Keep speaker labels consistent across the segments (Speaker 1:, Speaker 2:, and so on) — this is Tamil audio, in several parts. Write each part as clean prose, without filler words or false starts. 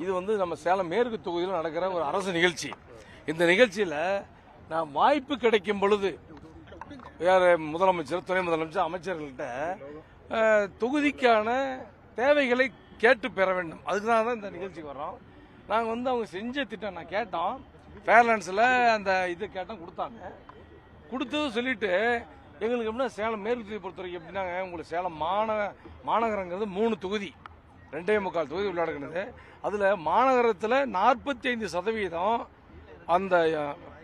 Speaker 1: இது வந்து நம்ம சேலம் மேற்கு தொகுதியில் நடக்கிற ஒரு அரசு நிகழ்ச்சி. இந்த நிகழ்ச்சியில் நான் வாய்ப்பு கிடைக்கும் பொழுது வேற முதலமைச்சர், துணை முதலமைச்சர், அமைச்சர்கள்ட்ட தொகுதிக்கான தேவைகளை கேட்டு பெற வேண்டும். அதுக்கு தான் இந்த நிகழ்ச்சிக்கு வர்றோம். நாங்கள் வந்து அவங்க செஞ்ச திட்டம் நான் கேட்டோம், ஃபேர்லாண்ட்ஸில் அந்த இது கேட்டோம், கொடுத்தாங்க. கொடுத்தது சொல்லிட்டு எங்களுக்கு எப்படின்னா சேலம் மேற்கு தொகுதியை பொறுத்த வரைக்கும் எப்படின்னாங்க, உங்களுக்கு சேலம் மாநகரங்கிறது 3 தொகுதி, 2.25 தொகுதி உள்ளடக்கினது. அதில் மாநகரத்தில் 45% அந்த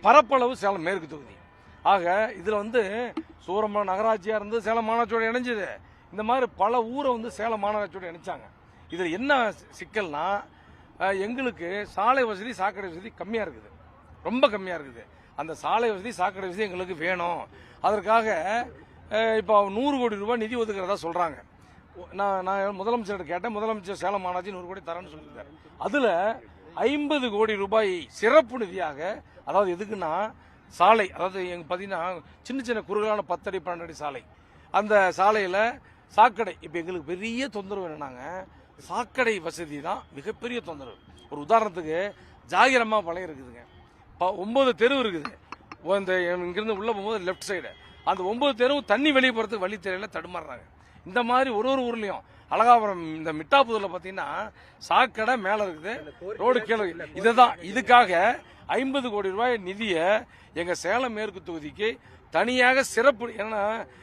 Speaker 1: பரப்பளவு சேலம் மேற்கு தொகுதி. ஆக இதில் வந்து சூரமங்கலம் நகராட்சியாக இருந்து சேலம் மாநகராட்சியோடு இணைஞ்சது. இந்த மாதிரி பல ஊரை வந்து சேலம் மாநகராட்சியோடு இணைச்சாங்க. இதில் என்ன சிக்கல்னா, எங்களுக்கு சாலை வசதி, சாக்கடை வசதி கம்மியாக இருக்குது, ரொம்ப கம்மியாக இருக்குது. அந்த சாலை வசதி, சாக்கடை வசதி எங்களுக்கு வேணும். அதற்காக இப்போ 100 கோடி ரூபாய் நிதி ஒதுக்குறதா சொல்கிறாங்க. நான் முதலமைச்சர்கிட்ட கேட்டேன். முதலமைச்சர் சேலம் மாநகராட்சி 100 கோடி தரேன்னு சொல்லியிருக்காரு. அதில் 50 கோடி ரூபாய் சிறப்பு நிதியாக, அதாவது எதுக்குன்னா சாலை, அதாவது எங்க பார்த்தீங்கன்னா சின்ன சின்ன குறுகலான 10 அடி 12 அடி சாலை, அந்த சாலையில் சாக்கடை. இப்போ எங்களுக்கு பெரிய தொந்தரவு என்னன்னாங்க, சாக்கடை வசதி தான் மிகப்பெரிய தொந்தரவு. ஒரு உதாரணத்துக்கு ஜாகிரமா பாளையம் இருக்குதுங்க, 9 தெரு இருக்குது. இந்த இங்கிருந்து உள்ள போகும்போது லெஃப்ட் சைடு அந்த 9 தெருவும் தண்ணி வெளியே போகிறதுக்கு வழி தெரியல, தடுமாறுறாங்க. இந்த மாதிரி ஒரு ஊர்லயும் அழகாபுரம் இந்த மிட்டாபுதூர்ல பாத்தீங்கன்னா சாக்கடை மேல இருக்குது, ரோடு கீழே. இதுதான் இதுக்காக 50 கோடி ரூபாய் நிதியை எங்க சேலம் மேற்கு தொகுதிக்கு தனியாக சிறப்பு, ஏன்னா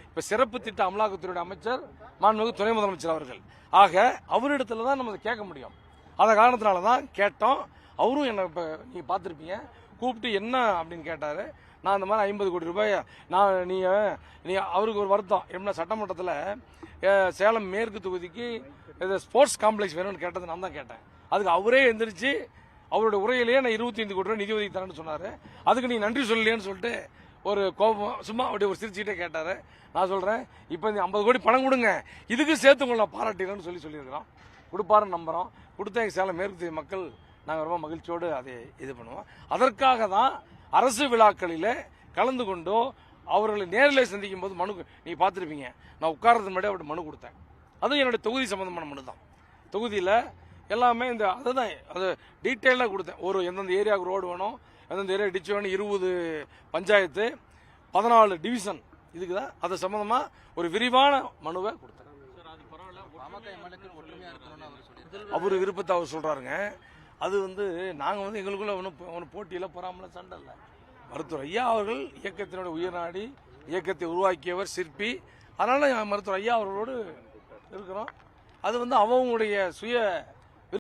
Speaker 1: இப்ப சிறப்பு திட்ட அமலாக்கத்துறை அமைச்சர் மாண்புமிகு துணை முதலமைச்சர் அவர்கள். ஆக அவரிடத்துல தான் நம்ம கேட்க முடியும். அந்த காரணத்தினாலதான் கேட்டோம். அவரும் என்ன இப்ப நீங்க பாத்திருப்பீங்க, கூப்பிட்டு என்ன அப்படின்னு கேட்டாரு. நான் அந்த மாதிரி 50 கோடி ரூபாய் நீ அவருக்கு ஒரு வருத்தம் எப்படின்னா, சட்டமன்றத்தில் சேலம் மேற்கு தொகுதிக்கு ஸ்போர்ட்ஸ் காம்ப்ளெக்ஸ் வேணும்னு கேட்டது நான் தான் கேட்டேன். அதுக்கு அவரே எந்திரிச்சு அவருடைய உரையிலேயே நான் 25 கோடி ரூபாய் நிதி ஒதுக்கி தரேன்னு சொன்னாரு. அதுக்கு நீ நன்றி சொல்லலையேன்னு சொல்லிட்டு ஒரு கோபம், சும்மா அப்படி ஒரு சிரிச்சுக்கிட்டே கேட்டாரு. நான் சொல்றேன், இப்போ இந்த 50 கோடி பணம் கொடுங்க, இதுக்கு சேர்த்து உங்களை நான் பாராட்டுறேன்னு சொல்லியிருக்கிறோம். கொடுப்பாருன்னு நம்புறோம். கொடுத்தா எங்கள் சேலம் மேற்கு தொகுதி மக்கள் நாங்கள் ரொம்ப மகிழ்ச்சியோடு அதை இது பண்ணுவோம். அதற்காக தான் அரசு விழாக்களில் கலந்து கொண்டோ அவர்களை நேரில் சந்திக்கும் போது மனு நீங்க பார்த்துருப்பீங்க, நான் உட்கார்றதுக்கு முன்னாடி அப்படி மனு கொடுத்தேன். அதுவும் என்னுடைய தொகுதி சம்பந்தமான மனு தான். தொகுதியில் எல்லாமே இந்த அதுதான் அது டீட்டெயிலாக கொடுத்தேன். ஒரு எந்தெந்த ஏரியாவுக்கு ரோடு வேணும், எந்தெந்த ஏரியா டிச்சு வேணும், 20 பஞ்சாயத்து, 14 டிவிஷன், இதுக்கு தான் அது சம்பந்தமாக ஒரு விரிவான மனுவை கொடுத்தேன். அவர் விருப்பத்தை அவர் சொல்றாருங்க. அது வந்து நாங்கள் வந்து எங்களுக்குள்ள ஒன்றும் போட்டியில் பொறாமல சண்டை இல்லை. மருத்துவர் ஐயா அவர்கள் இயக்கத்தினுடைய உயிர்நாடி, இயக்கத்தை உருவாக்கியவர், சிற்பி. அதனால மருத்துவர் ஐயா அவர்களோடு இருக்கிறோம். அது வந்து அவங்களுடைய சுய